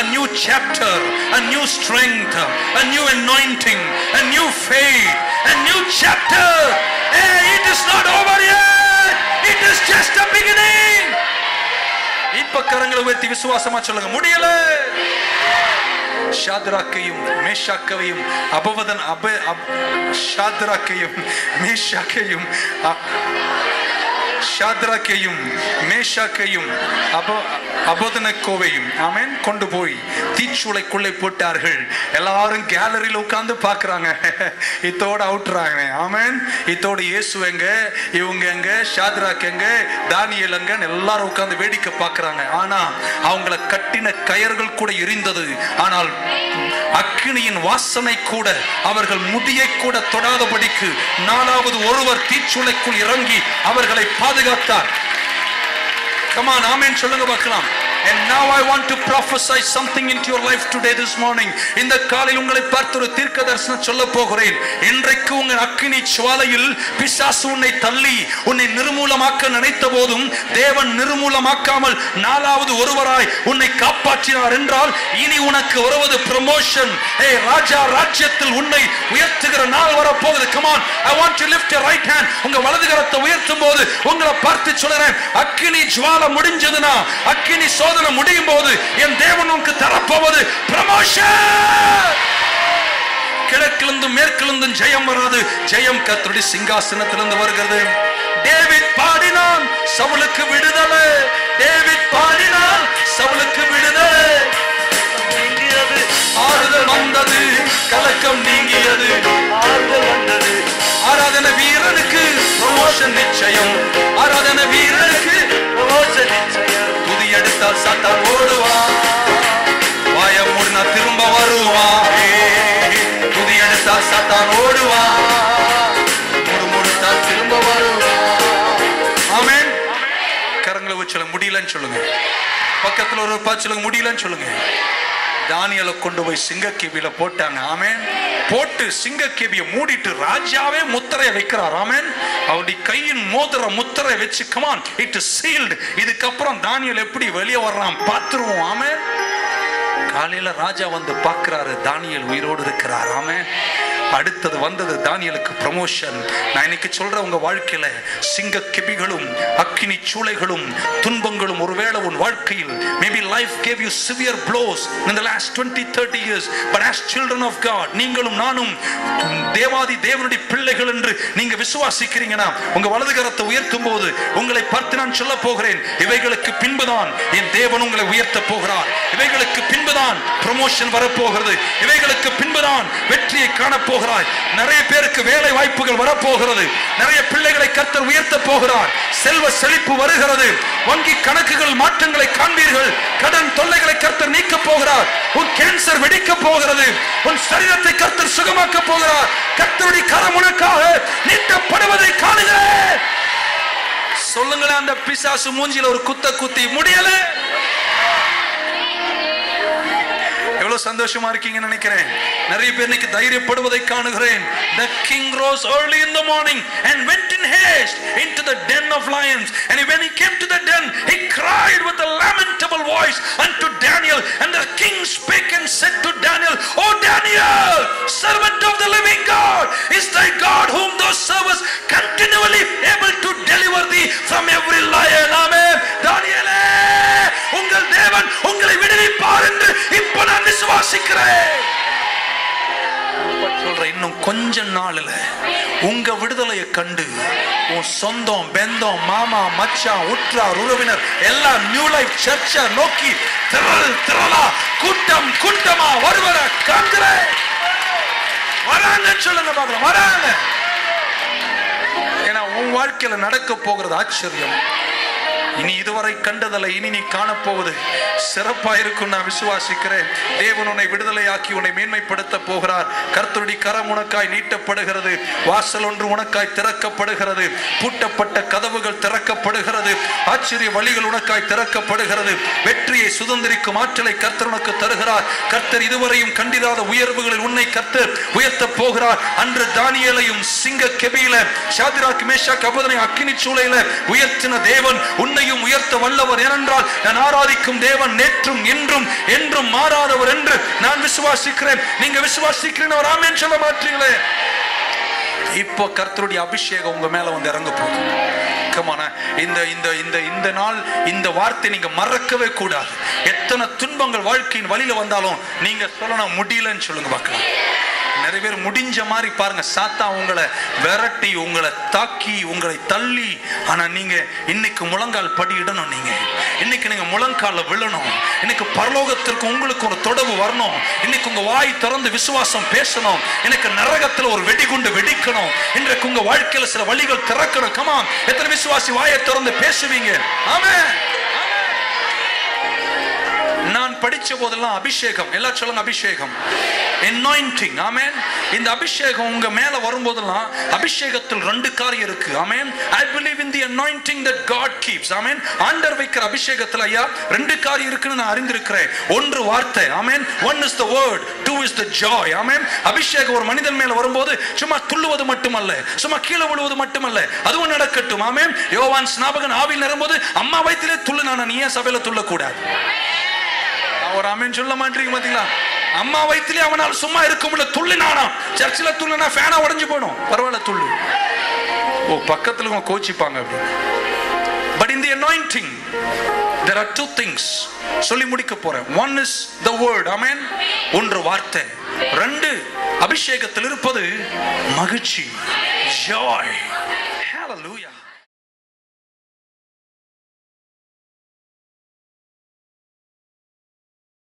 a new chapter, a new strength, a new anointing, a new faith, a new chapter. Hey, it is not over yet. It is just a beginning. இப்ப கரங்களை உயர்த்தி விசுவாசமா சொல்லுங்க, முடியல. ஷாத்ராக்கையும் மேஷாக்கையும் ஷாத்ராக்கையும் மேஷாக்கையும் ஷாத்ராக்கையும் மேஷாக்கையும் அபோதனகோவையும் ஆமென் கொண்டு போய் தீச்சூளைக்குள்ளே போட்டார்கள். எல்லாரும் கேலரியில உட்கார்ந்து பாக்குறாங்க, இதோட அவுட்றாங்க. ஆமென். இதோட இயேசு எங்க, இவங்க எங்க, ஷாத்ராக் எங்க, தானியேல் எங்க, எல்லாரும் உட்கார்ந்து வேடிக்கை பார்க்கறாங்க. ஆனா அவங்கள கட்டின கயர்கள் கூட எரிந்தது. ஆனால் அக்கினியின் வாசனை கூட அவர்கள் முடியை கூட தொடாதபடிக்கு நாலாவது ஒருவர் தீச்சூளைக்குள் இறங்கி அவர்களை பாதுகாத்தார். Come on, ஆமென் சொல்லுங்க பார்க்கலாம். And now I want to prophesy something into your life today, this morning. இந்த காலையில் உங்களை பார்த்து ஒரு தீர்க்க தரிசனம் சொல்ல போகிறேன். இன்றைக்கு உங்கள் அக்கினி ஜுவாலையில் பிசாசு உன்னை தள்ளி உன்னை நிர்மூலமாக்க நினைத்த போதும் தேவன் நிர்மூலமாக்காமல் நாலாவது ஒருவராய் உன்னை காப்பாற்றினார் என்றால் இனி உனக்கு வருவது ப்ரமோஷன். ராஜா ராஜ்யத்தில் உன்னை உயர்த்துகிற நாள் வரப்போகுது. Come on, I want to lift your right hand. உங்க வலது கரத்தை உயர்த்தும் போது உங்களை பார்த்து சொல்றேன், அக்கினி ஜுவாலை முடிஞ்சதுன்னா, அக்கினி சோதனை முடியும் போது என் தேவன் உனக்கு தரப்போவது ப்ரமோஷன். கிழக்கிலிருந்து மேற்கிலிருந்து ஜெயம் வராது, ஜெயம் கர்த்தருடைய சிங்காசனத்திலிருந்து வருகிறது. டேவிட் பாடினான், சவுலுக்கு விடுதலை. டேவிட் பாடினான், சவுலுக்கு விடுதலை. ஆறுதல் வந்தது, கலக்கம் நீங்கியது. ஆறுதல் வந்தது. ஆராதனை வீரனுக்கு ப்ரமோஷன் நிச்சயம். ஆராதனை வீரனுக்கு ப்ரமோஷன் நிச்சயம். துதி எடுத்தால் சாத்தான் ஓடுவான், வாய மூடினா திரும்ப வருவான். துதி எடுத்தால் சாத்தான் ஓடுவான், முடுமுடுத்தால் திரும்ப வருவான். ஆமென். கரங்களை வச்சு சொல்லுங்க, முடியலன்னு சொல்லுங்க. பக்கத்துல ஒரு பார்த்து சொல்லுங்க, முடியலன்னு சொல்லுங்க. தானியேலை கொண்டு போய் சிங்கக்கேபியில போட்டாங்க. ஆமென். போட்டு சிங்கக்கேபியை மூடிட்டு ராஜாவே முத்திரையை வைக்கிறார். ஆமென். அவருடைய கையின் மோதிர முத்திரை வச்சு, come on, it is sealed. இதுக்கப்புறம் தானியேல் எப்படி வெளியே வர்றான் பார்த்துருவோம். ஆமென். காலையில ராஜா வந்து பார்க்கிறாரு, தானியேல் உயிரோடு இருக்கிறார். ஆமென். அடுத்தது வந்தது தானியேலுக்கு ப்ரமோஷன். நான் இன்னைக்கு சொல்றேன், உங்க வாழ்க்கையில சிங்க கெபிகளும் அக்கினி சூளைகளும் துன்பங்களும் ஒருவேளை உன் வாழ்க்கையில் maybe life gave you severe blows in the last 20-30 years, but as children of God, நீங்களும் நானும் தேவாதி தேவனுடைய பிள்ளைகள் என்று நீங்க விசுவாசிக்கிறீங்கன்னா உங்க வலது கரத்தை உயர்த்தும் போது உங்களை பார்த்து நான் சொல்ல போகிறேன், இவைகளுக்கு பின்புதான் என் தேவன் உங்களை உயர்த்த போகிறார். இவைகளுக்கு பின்புதான் ப்ரமோஷன் வரப்போகிறது. இவைகளுக்கு பின்புதான் வெற்றியை காணப்போகிறார். நிறைய பேருக்கு வேலை வாய்ப்புகள் வரப்போகிறது. நிறைய பிள்ளைகளை கர்த்தர் உயர்த்த போகிறார். செல்வ செழிப்பு வருகிறது. வங்கி கணக்குகள் மாற்றங்களை காண்பீர்கள். கடன் தொல்லைகளை கர்த்தர் நீக்க போகிறார். உன் கேன்சர் வெடிக்க போகிறது. உன் சரீரத்தை கர்த்தர் சுகமாக்க போகிறார். கர்த்தருடைய கரம் உனக்காக நீட்டப்படுவதை காணுகிறேன். சொல்லுங்களேன், அந்த பிசாசு மூஞ்சில ஒரு குத்த குத்தி முடியல. எவ்வளவு சந்தோஷமா இருக்கீங்கன்னு நினைக்கிறேன். நிறைய பேர் இன்னைக்கு தைரியப்படுவதை காணுகிறேன். The king rose early in the morning and went in haste into the den of lions, and when he came to the den he cried with a lamentable voice unto Daniel, and the king spake and said to Daniel, O Daniel, servant of the living God, is thy God whom thou servest continually able to deliver thee from every lion? Amen. Daniel, உங்கள் தேவன் உங்களை விடுவிப்பார் என்று இப்ப நான் விசுவாசிக்கிறேன். சொல்றேன், இன்னும் கொஞ்ச நாள்ல உங்க விடுதலையை கண்டு உன் சொந்தம் பெந்தம் மாமா மச்சான் உற்றார் உறவினர் எல்லாம் நியூ லைஃப் சர்ச்சை நோக்கி திரளா கூட்டம் கூட்டமா வருவர காண்கிறேன். வராங்க சொல்லுங்க பாக்கலாம், வராங்க. ஏன்னா உன் வாழ்க்கையில நடக்க போகிறது ஆச்சரியம். இனி இதுவரை கண்டதல்ல, இனி நீ காணப்போவது சிறப்பா இருக்கும் நான் விசுவாசிக்கிறேன். தேவன் உன்னை விடுதலையாக்கி உன்னை மேன்மைப்படுத்த போகிறார். கர்த்தருடைய கரம் உனக்காய் நீட்டப்படுகிறது. வாசல் ஒன்று உனக்காய் திறக்கப்படுகிறது. பூட்டப்பட்ட கதவுகள் திறக்கப்படுகிறது. ஆச்சரிய வழிகள் உனக்காய் திறக்கப்படுகிறது. வெற்றியை சுதந்திரிக்கும் ஆற்றலை கர்த்தர் உனக்கு தருகிறார். கர்த்தர் இதுவரையும் கண்டிராத உயர்வுகளில் உன்னை கர்த்தர் உயர்த்த போகிறார். அன்று தானியேலையும் சிங்க கெபியில ஷாத்ராக் மேஷாக் அபேத்நேகோ அக்கினி சூளையில உயர்த்தின தேவன் உன்னை தாழ்த்தியும் உயர்த்த வல்லவர். ஏனென்றால் நான் ஆராதிக்கும் தேவன் நேற்றும் இன்றும் என்றும் மாறாதவர் என்று நான் விசுவாசிக்கிறேன். நீங்க விசுவாசிக்கிறேன், ஒரு ஆமென் சொல்ல மாட்டீங்களே? இப்போ கர்த்தருடைய அபிஷேகம் உங்க மேல வந்து இறங்க போகுது. இந்த நாள் இந்த வார்த்தை நீங்க மறக்கவே கூடாது. எத்தனை துன்பங்கள் வாழ்க்கையின் வழியில வந்தாலும் நீங்க சொல்லணும் முடியலன்னு சொல்லுங்க பார்க்கலாம். நிறைய பேர் முடிஞ்ச மாதிரி பாருங்க, சாத்தா உங்களை விரட்டி உங்களை தாக்கி உங்களை தள்ளி, ஆனா நீங்க இன்னைக்கு முழங்கால் படி இடணும். நீங்க இன்னைக்கு நீங்க முழங்கால விழணும். இன்னைக்கு பரலோகத்திற்கு உங்களுக்கு ஒரு தொடர்பு வரணும். இன்னைக்கு உங்க வாய் திறந்து விசுவாசம் பேசணும். எனக்கு நரகத்துல ஒரு வெடிகுண்டு வெடிக்கணும். இன்றைக்கு உங்க வாழ்க்கையில சில வழிகள் திறக்கணும். கமான், எத்தனை விசுவாசி வாயை திறந்து பேசுவீங்க? ஆமென். நான் படிச்ச போதெல்லாம் அபிஷேகம், எல்லா சொல்லுங்க அபிஷேகம், anointing. ஆமென். இந்த அபிஷேகம் உங்க மேல வரும்போதெல்லாம் அபிஷேகத்தில் ரெண்டு காரியம் இருக்கு. ஆமென். I believe in the anointing that God keeps. ஆமென். ஆண்டவர் வைக்கிற அபிஷேகத்துல ஐயா ரெண்டு காரியம் இருக்குன்னு நான் அறிந்திருக்கிறேன். ஒன்று வார்த்தை. ஆமென். One is the word, two is the joy. ஆமென். அபிஷேகம் ஒரு மனிதன் மேல வரும்போது சும்மா துள்ளுவது மட்டுமல்ல, சும்மா கீழே விழுவது மட்டுமல்ல, அதுவும் நடக்கட்டும். ஆமென். யோவான் ஸ்நாபகன் ஆவியில் நிரம்பும்போது அம்மா வயிற்றிலே துள்ளுனானா, நீ ஏன் சபையில துள்ளக்கூடாது? ஒரு ஆமென் சொல்ல மாட்டீங்க பாத்தீங்களா? அம்மா வயிற்றிலே அவனால் சும்மா இருக்க முடியல, துள்ளினானா. சர்ச்சில் துள்ளினா ஃபேனா உடைஞ்சு போயிடும், பரவாயில்ல துள்ளு. ஓ, பக்கத்துல கோச்சிப்பாங்க அப்படி. But in the anointing there are two things. சொல்லி முடிக்க போறேன். One is the word. ஆமென். ஒன்று வார்த்தை. ரெண்டு அபிஷேகத்தில் இருப்பது மகிழ்ச்சி, joy. Hallelujah.